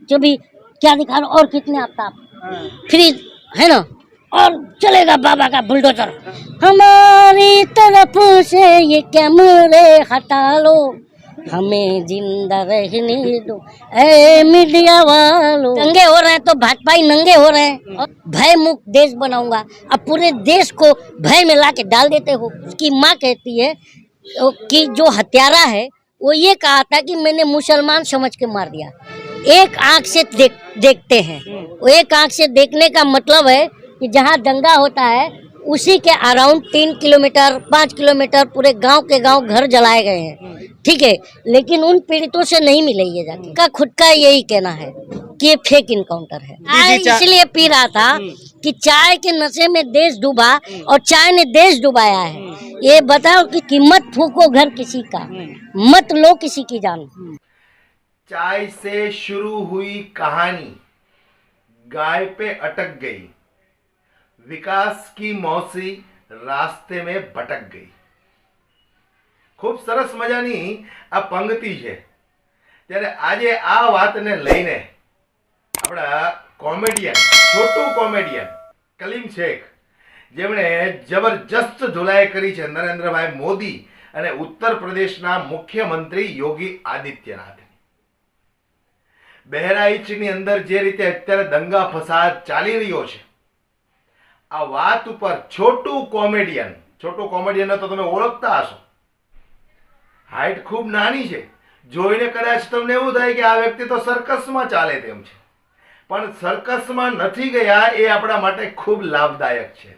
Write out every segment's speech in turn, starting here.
जो भी क्या दिखा रहा और कितने आफ्ताब फ्री है ना, और चलेगा बाबा का बुलडोजर। हमारी तरफ से ये कैमरे हटा लो, हमें जिंदा रहने दो ऐ मीडिया वालों। दंगे हो रहे हैं तो भाजपाई नंगे हो रहे हैं, और भय मुक्त देश बनाऊंगा। अब पूरे देश को भय में ला के डाल देते हो। उसकी माँ कहती है कि जो हत्यारा है वो ये कहा था कि मैंने मुसलमान समझ के मार दिया। एक आंख से देखते हैं, वो एक आंख से देखने का मतलब है कि जहाँ दंगा होता है उसी के अराउंड 3 किलोमीटर 5 किलोमीटर पूरे गांव के गांव घर जलाए गए हैं, ठीक है, लेकिन उन पीड़ितों से नहीं मिले ये जाके। का खुद का यही कहना है कि ये फेक इनकाउंटर है। इसलिए पी रहा था कि चाय के नशे में देश डूबा और चाय ने देश डुबाया है। ये बताओ कि कीमत फूको घर किसी का, मत लो किसी की जान। चाय से शुरू हुई कहानी गाय पे अटक गई, विकास की मौसी रास्ते में भटक गई। खूब सरस मजानी आ पंक्ति है। ત્યારે આજે આ વાતને લઈને આપણા કોમેડિયન છોટું કોમેડિયન કલીમ શેખ, જેમણે જબરજસ્ત ધુલાઈ કરી છે નરેન્દ્રભાઈ મોદી અને ઉત્તર પ્રદેશના મુખ્યમંત્રી યોગી આદિત્યનાથ। બહેરાઈચની અંદર જે રીતે અત્યારે દંગા ફસાદ ચાલી રહ્યો છે, આ વાત ઉપર છોટું કોમેડિયન તો તમે ઓળખતા હશો। હાઈટ ખૂબ નાની છે, જોઈને કદાચ તમને એવું થાય કે આ વ્યક્તિ તો સર્કસમાં ચાલે તેમ છે, પણ સર્કસમાં નથી ગયા એ આપણા માટે ખૂબ લાભદાયક છે।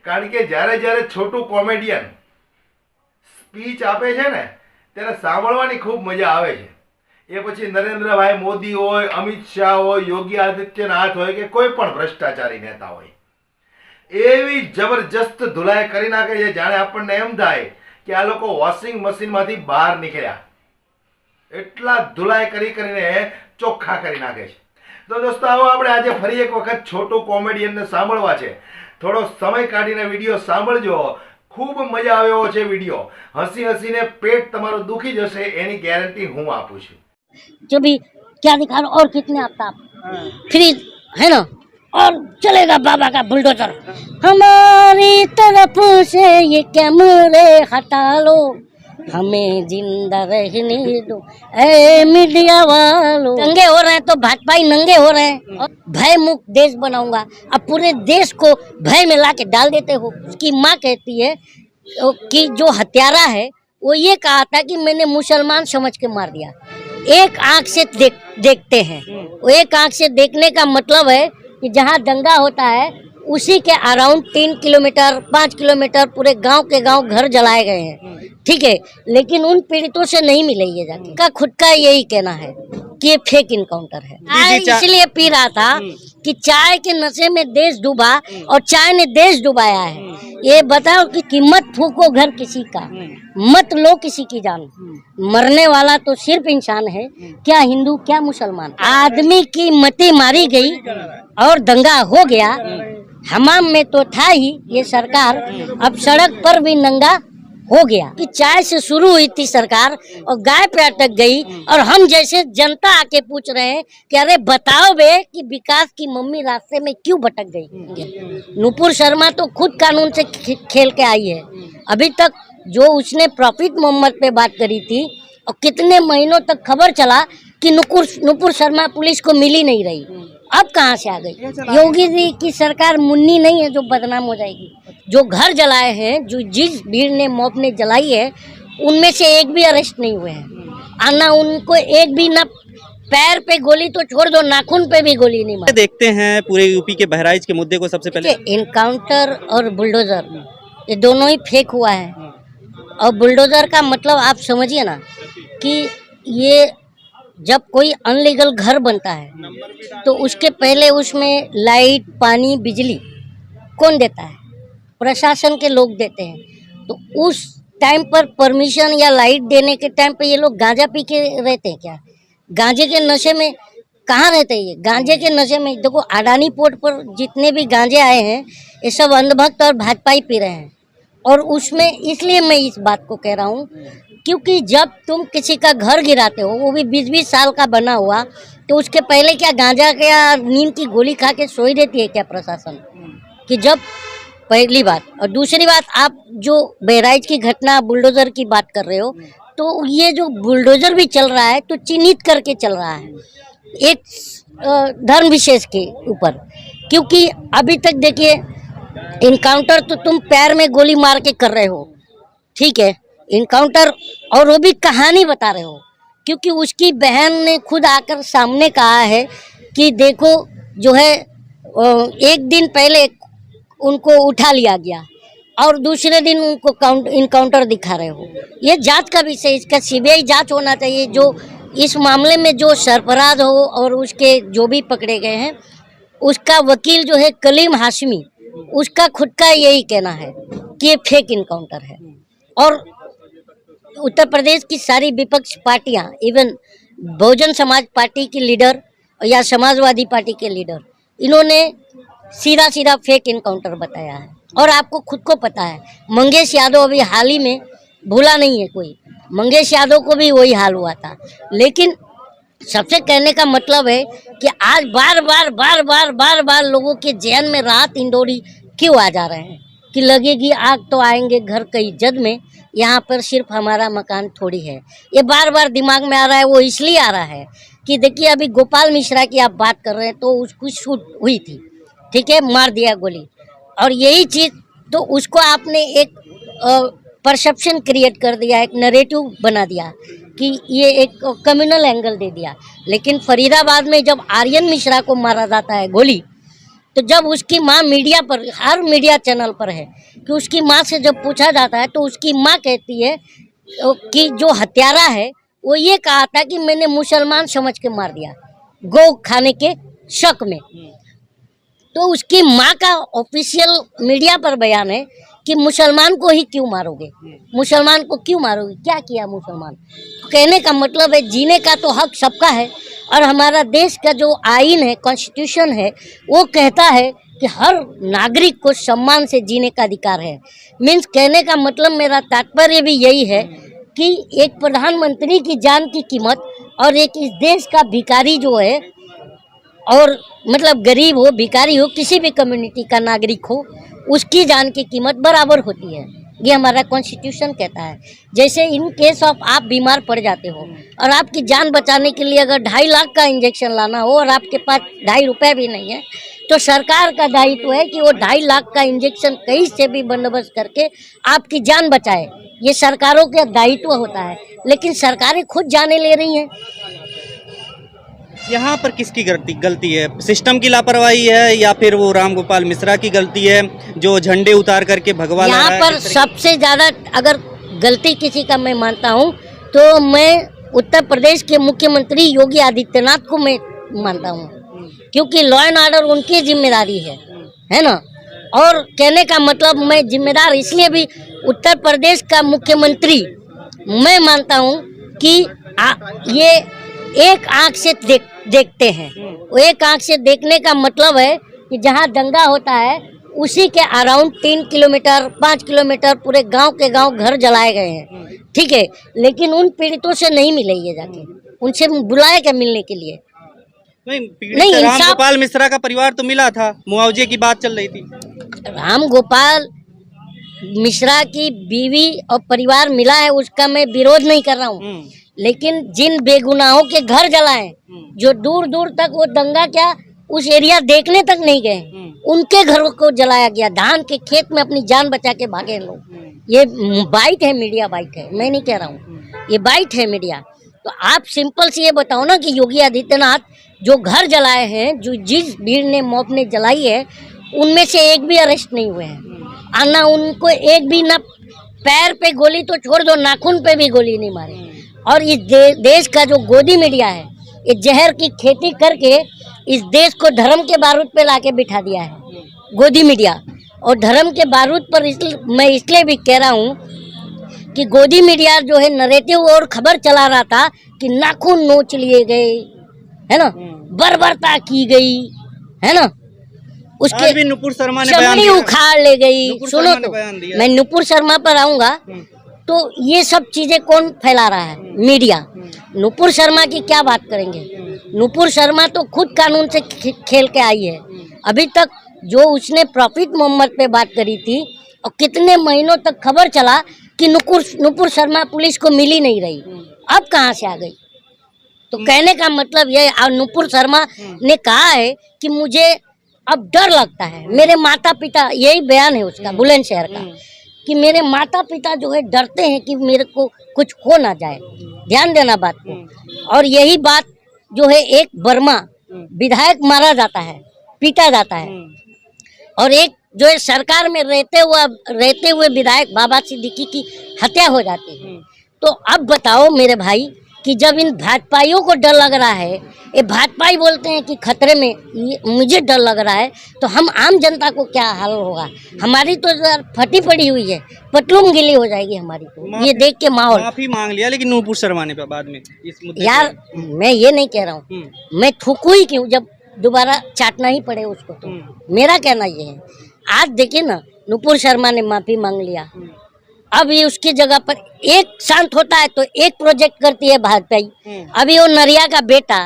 કારણ કે જ્યારે જ્યારે છોટું કોમેડિયન સ્પીચ આપે છે ને ત્યારે સાંભળવાની ખૂબ મજા આવે છે। એ પછી નરેન્દ્રભાઈ મોદી હોય, અમિત શાહ હોય, યોગી આદિત્યનાથ હોય કે કોઈ પણ ભ્રષ્ટાચારી નેતા હોય, એવી જબરજસ્ત ધુલાઈ કરી નાખે છે જાણે આપણને એમ થાય કે આ લોકો વોશિંગ મશીનમાંથી બહાર નીકળ્યા, એટલા ધુલાઈ કરીને ચોખ્ખા કરી નાખે છે। તો દોસ્તો આવો આપણે આજે ફરી એક વખત છોટું કોમેડિયનને સાંભળવા છે। થોડો સમય કાઢીને વિડીયો સાંભળજો, ખૂબ મજા આવે એવો છે વિડીયો। હસી હસીને पेट તમારું દુખી જશે એની ગેરંટી હું આપું છું। जो भी क्या दिखा रहा और कितने आफ्ताब फ्री है ना, और चलेगा बाबा का बुलडोजर। हमारी तरफ से ये कैमरे हटा लो, हमें जिंदा रहने दो ऐ मीडिया वालों। दंगे हो रहे हैं तो भाजपाई नंगे हो रहे हैं, और भय मुक्त देश बनाऊंगा। अब पूरे देश को भय में ला के डाल देते हो। उसकी माँ कहती है कि जो हत्यारा है वो ये कहा था कि मैंने मुसलमान समझ के मार दिया। एक आंख से देखते हैं, वो एक आंख से देखने का मतलब है कि जहाँ दंगा होता है उसी के अराउंड 3 किलोमीटर 5 किलोमीटर पूरे गांव के गांव घर जलाए गए हैं, ठीक है, लेकिन उन पीड़ितों से नहीं मिले ये जाके। का खुद का यही कहना है कि ये फेक इनकाउंटर है। इसलिए पी रहा था कि चाय के नशे में देश डूबा और चाय ने देश डुबाया है। ये बताओ कि कीमत फूको घर किसी का, मत लो किसी की जान। मरने वाला तो सिर्फ इंसान है, क्या हिंदू क्या मुसलमान। आदमी की मति मारी गई और दंगा हो गया। हमाम में तो था ही ये सरकार, अब सड़क पर भी नंगा हो गया। कि चाय से शुरू हुई थी सरकार और गाय पे अटक गई, और हम जैसे जनता आके पूछ रहे हैं कि अरे बताओ बे कि विकास की मम्मी रास्ते में क्यों भटक गई। नुपुर शर्मा तो खुद कानून से खेल के आई है। अभी तक जो उसने प्रॉफिट मोहम्मद पे बात करी थी, और कितने महीनों तक खबर चला कि नुपुर शर्मा पुलिस को मिली नहीं रही, अब कहाँ से आ गई। योगी जी की सरकार मुन्नी नहीं है जो बदनाम हो जाएगी। जो घर जलाए हैं, जो जिस भीड़ ने मॉब ने जलाई है, उनमें से एक भी अरेस्ट नहीं हुए हैं। आना उनको एक भी ना पैर पे गोली तो छोड़ दो, नाखून पे भी गोली नहीं मारी। देखते हैं पूरे यूपी के बहराइच के मुद्दे को सबसे पहले। इनकाउंटर और बुलडोजर ये दोनों ही फेक हुआ है। और बुलडोजर का मतलब आप समझिए ना कि ये जब कोई अनलीगल घर बनता है तो उसके पहले उसमें लाइट पानी बिजली कौन देता है? प्रशासन के लोग देते हैं। तो उस टाइम पर परमिशन या लाइट देने के टाइम पे ये लोग गांजा पी के रहते हैं क्या? गांजे के नशे में कहाँ रहते हैं ये? गांजे के नशे में देखो, अडानी पोर्ट पर जितने भी गांजे आए हैं ये सब अंधभक्त और भाजपा ही पी रहे हैं। और उसमें इसलिए मैं इस बात को कह रहा हूँ क्योंकि जब तुम किसी का घर गिराते हो, वो भी 20-20 साल का बना हुआ, तो उसके पहले क्या गांजा के या नींद की गोली खा के सोई रहती है क्या प्रशासन? कि जब पहली बात, और दूसरी बात, आप जो बहराइच की घटना बुलडोजर की बात कर रहे हो, तो ये जो बुलडोजर भी चल रहा है तो चिन्हित करके चल रहा है एक धर्म विशेष के ऊपर। क्योंकि अभी तक देखिए, इनकाउंटर तो तुम पैर में गोली मार के कर रहे हो, ठीक है, इनकाउंटर, और वो भी कहानी बता रहे हो, क्योंकि उसकी बहन ने खुद आकर सामने कहा है कि देखो जो है एक दिन पहले उनको उठा लिया गया और दूसरे दिन उनको इनकाउंटर दिखा रहे हो। ये जांच का विषय, इसका सीबीआई जांच होना चाहिए। जो इस मामले में जो सरफराज हो और उसके जो भी पकड़े गए हैं, उसका वकील जो है कलीम हाशमी, उसका खुद का यही कहना है कि ये फेक इनकाउंटर है। और उत्तर प्रदेश की सारी विपक्ष पार्टियां, इवन बहुजन समाज पार्टी की लीडर या समाजवादी पार्टी के लीडर, इन्होंने सीधा सीधा फेक इनकाउंटर बताया है। और आपको खुद को पता है, मंगेश यादव अभी हाल ही में भूला नहीं है कोई, मंगेश यादव को भी वही हाल हुआ था। लेकिन सबसे कहने का मतलब है कि आज बार बार लोगों के जहन में राहत इंदौरी क्यों आ जा रहे हैं कि लगेगी आग तो आएंगे घर कई जद में, यहाँ पर सिर्फ हमारा मकान थोड़ी है। ये बार बार दिमाग में आ रहा है। वो इसलिए आ रहा है कि देखिए, अभी गोपाल मिश्रा की आप बात कर रहे हैं, तो उसको शूट हुई थी, ठीक है, मार दिया गोली, और यही चीज़ तो उसको आपने एक परसेप्शन क्रिएट कर दिया, एक नरेटिव बना दिया कि ये एक कम्युनल एंगल दे दिया। लेकिन फरीदाबाद में जब आर्यन मिश्रा को मारा जाता है गोली, तो जब उसकी माँ मीडिया पर, हर मीडिया चैनल पर है कि उसकी माँ से जब पूछा जाता है, तो उसकी माँ कहती है कि जो हत्यारा है वो ये कहा था कि मैंने मुसलमान समझ के मार दिया, गौ खाने के शक में। तो उसकी माँ का ऑफिशियल मीडिया पर बयान है कि मुसलमान को ही क्यों मारोगे, मुसलमान को क्यों मारोगे, क्या किया मुसलमान? तो कहने का मतलब है, जीने का तो हक सबका है, और हमारा देश का जो आईन है, कॉन्स्टिट्यूशन है, वो कहता है कि हर नागरिक को सम्मान से जीने का अधिकार है। मीन्स कहने का मतलब, मेरा तात्पर्य भी यही है कि एक प्रधानमंत्री की जान की कीमत और एक इस देश का भिखारी जो है, और मतलब गरीब हो, भिखारी हो, किसी भी कम्युनिटी का नागरिक हो, उसकी जान की कीमत बराबर होती है। ये हमारा कॉन्स्टिट्यूशन कहता है। जैसे इन केस ऑफ आप बीमार पड़ जाते हो और आपकी जान बचाने के लिए अगर 2.5 लाख का इंजेक्शन लाना हो और आपके पास 2.5 रुपये भी नहीं है, तो सरकार का दायित्व है कि वो 2.5 लाख का इंजेक्शन कहीं से भी बंदोबस्त करके आपकी जान बचाए। ये सरकारों का दायित्व होता है, लेकिन सरकारें खुद जाने ले रही हैं। यहाँ पर किसकी गलती है? सिस्टम की लापरवाही है या फिर वो राम गोपाल मिश्रा की गलती है जो झंडे उतार करके भगवा लगा रहा है? यहाँ पर सबसे ज़्यादा अगर गलती किसी का मैं मानता हूँ तो मैं उत्तर प्रदेश के मुख्यमंत्री योगी आदित्यनाथ को मैं मानता हूँ, क्योंकि लॉ एंड ऑर्डर उनकी जिम्मेदारी है ना। और कहने का मतलब, मैं जिम्मेदार इसलिए भी उत्तर प्रदेश का मुख्यमंत्री मैं मानता हूँ कि ये एक आंख से देखते हैं। वो एक आंख से देखने का मतलब है कि जहाँ दंगा होता है उसी के अराउंड 3 किलोमीटर 5 किलोमीटर पूरे गांव के गांव घर जलाए गए हैं, ठीक है, लेकिन उन पीड़ितों से नहीं मिले, ये जाके उनसे बुलाया क्या मिलने के लिए? नहीं, राम गोपाल मिश्रा का परिवार तो मिला था, मुआवजे की बात चल रही थी। राम गोपाल मिश्रा की बीवी और परिवार मिला है, उसका मैं विरोध नहीं कर रहा हूँ, लेकिन जिन बेगुनाहों के घर जलाए, जो दूर दूर तक वो दंगा क्या उस एरिया देखने तक नहीं गए, उनके घरों को जलाया गया। धान के खेत में अपनी जान बचा के भागे लोग। ये बाइट है, मीडिया बाइट है, मैं नहीं कह रहा हूँ, ये बाइट है मीडिया। तो आप सिंपल से ये बताओ ना कि योगी आदित्यनाथ जो घर जलाए हैं, जो जिस भीड़ ने मॉब ने जलाई है, उनमें से एक भी अरेस्ट नहीं हुए हैं, ना उनको एक भी, ना पैर पे गोली तो छोड़ दो, नाखून पे भी गोली नहीं मारे। और इस देश का जो गोदी मीडिया है, ये जहर की खेती करके इस देश को धर्म के बारूद पे लाके बिठा दिया है, गोदी मीडिया। और धर्म के बारूद पर मैं इसलिए भी कह रहा हूँ कि गोदी मीडिया जो है नरेटिव और खबर चला रहा था कि नाखून नोच लिए गए, है ना, बर्बरता की गई, है ना, उसके भी नुपुर शर्मा ने बयान चमड़ी दिया। उखाड़ ले गई। नुपुर सुनो शर्मा ने तो, बयान दिया। मैं नुपुर शर्मा पर आऊंगा। तो ये सब चीजें कौन फैला रहा है? मीडिया। नुपुर शर्मा की क्या बात करेंगे? नुपुर शर्मा तो खुद कानून से खेल के आई है। अभी तक जो उसने प्रॉफिट मोहम्मद पे बात करी थी, और कितने महीनों तक खबर चला कि नुपुर शर्मा पुलिस को मिल ही नहीं रही, अब कहाँ से आ गई? तो कहने का मतलब ये, और नुपुर शर्मा ने कहा है कि मुझे अब डर लगता है, मेरे माता पिता, यही बयान है उसका बुलंदशहर का, कि मेरे माता पिता जो है डरते हैं कि मेरे को कुछ हो ना जाए। ध्यान देना बात को। और यही बात जो है, एक वर्मा विधायक मारा जाता है, पीटा जाता है, और एक जो है सरकार में रहते हुए विधायक बाबा सिद्दीकी की हत्या हो जाती है। तो अब बताओ मेरे भाई कि जब इन भाजपाइयों को डर लग रहा है, ये भाजपाई बोलते हैं कि खतरे में, मुझे डर लग रहा है, तो हम आम जनता को क्या हाल होगा? हमारी तो फटी पड़ी हुई है, पटलूम गिली हो जाएगी हमारी तो, ये देख के माहौल। माफी मांग लिया लेकिन नुपुर शर्मा ने बाद में इस मुद्दे यार मैं ये नहीं कह रहा हूँ, मैं थूकू ही क्यों जब दोबारा चाटना ही पड़े उसको। तो मेरा कहना ये है, आज देखिए ना, नुपुर शर्मा ने माफी मांग लिया, अब ये उसकी जगह पर एक शांत होता है तो एक प्रोजेक्ट करती है भाजपाई। अभी वो नरिया का बेटा,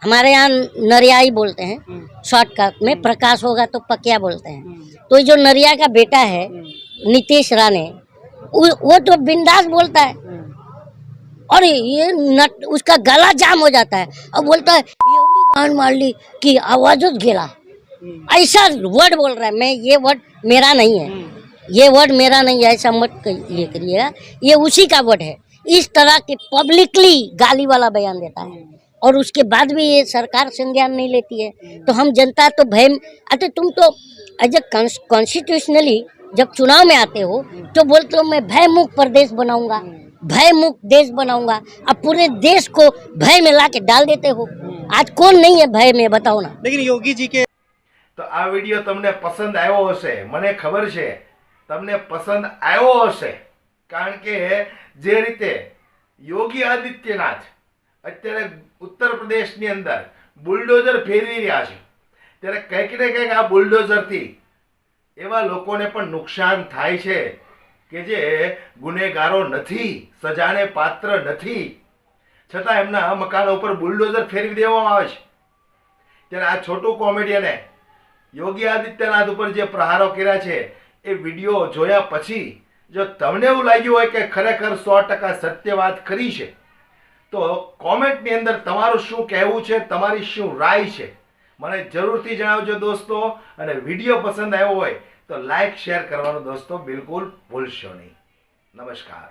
हमारे यहाँ नरिया ही बोलते हैं शॉर्टकट में, प्रकाश होगा तो पकिया बोलते हैं। तो जो नरिया का बेटा है नीतीश राणे, वो तो बिंदास बोलता है, और ये उसका गला जाम हो जाता है और बोलता है एवढी गांड मार ली कि आवाजच गेला, ऐसा वर्ड बोल रहा है। मैं ये वर्ड मेरा नहीं है, ये वर्ड मेरा नहीं है, ऐसा मत ये करिएगा, ये उसी का वर्ड है। इस तरह के पब्लिकली गाली वाला बयान देता है, और उसके बाद भी ये सरकार संज्ञान नहीं लेती है। तो हम जनता तो भय, अरे तुम तो एज ए कॉन्स्टिट्यूशनली जब चुनाव में आते हो तो बोलते हो मैं भय मुक्त प्रदेश बनाऊंगा, भय मुक्त देश बनाऊंगा। अब पूरे देश को भय में ला के डाल देते हो। आज कौन नहीं है भय में, बताओ ना। लेकिन योगी जी के तो आ विडियो तमने पसंद आयो हशे, मने खबर छे तमने पसंद आयो हशे, कारण के जे रीते योगी आदित्यनाथ અત્યારે ઉત્તર પ્રદેશની અંદર બુલડોઝર ફેરવી રહ્યા છે, ત્યારે કંઈક ને કંઈક આ બુલડોઝરથી એવા લોકોને પણ નુકસાન થાય છે કે જે ગુનેગારો નથી, સજાને પાત્ર નથી, છતાં એમના મકાનો ઉપર બુલડોઝર ફેરવી દેવામાં આવે છે। ત્યારે આ છોટું કોમેડિયને યોગી આદિત્યનાથ ઉપર જે પ્રહારો કર્યા છે એ વિડીયો જોયા પછી જો તમને એવું લાગ્યું હોય કે ખરેખર 100% સત્ય વાત કરી છે, તો કોમેન્ટની અંદર તમારું શું કહેવું છે, તમારી શું રાય છે, મને જરૂરથી જણાવજો દોસ્તો। અને વિડીયો પસંદ આવ્યો હોય તો લાઈક શેર કરવાનું દોસ્તો બિલકુલ ભૂલશો નહીં। નમસ્કાર।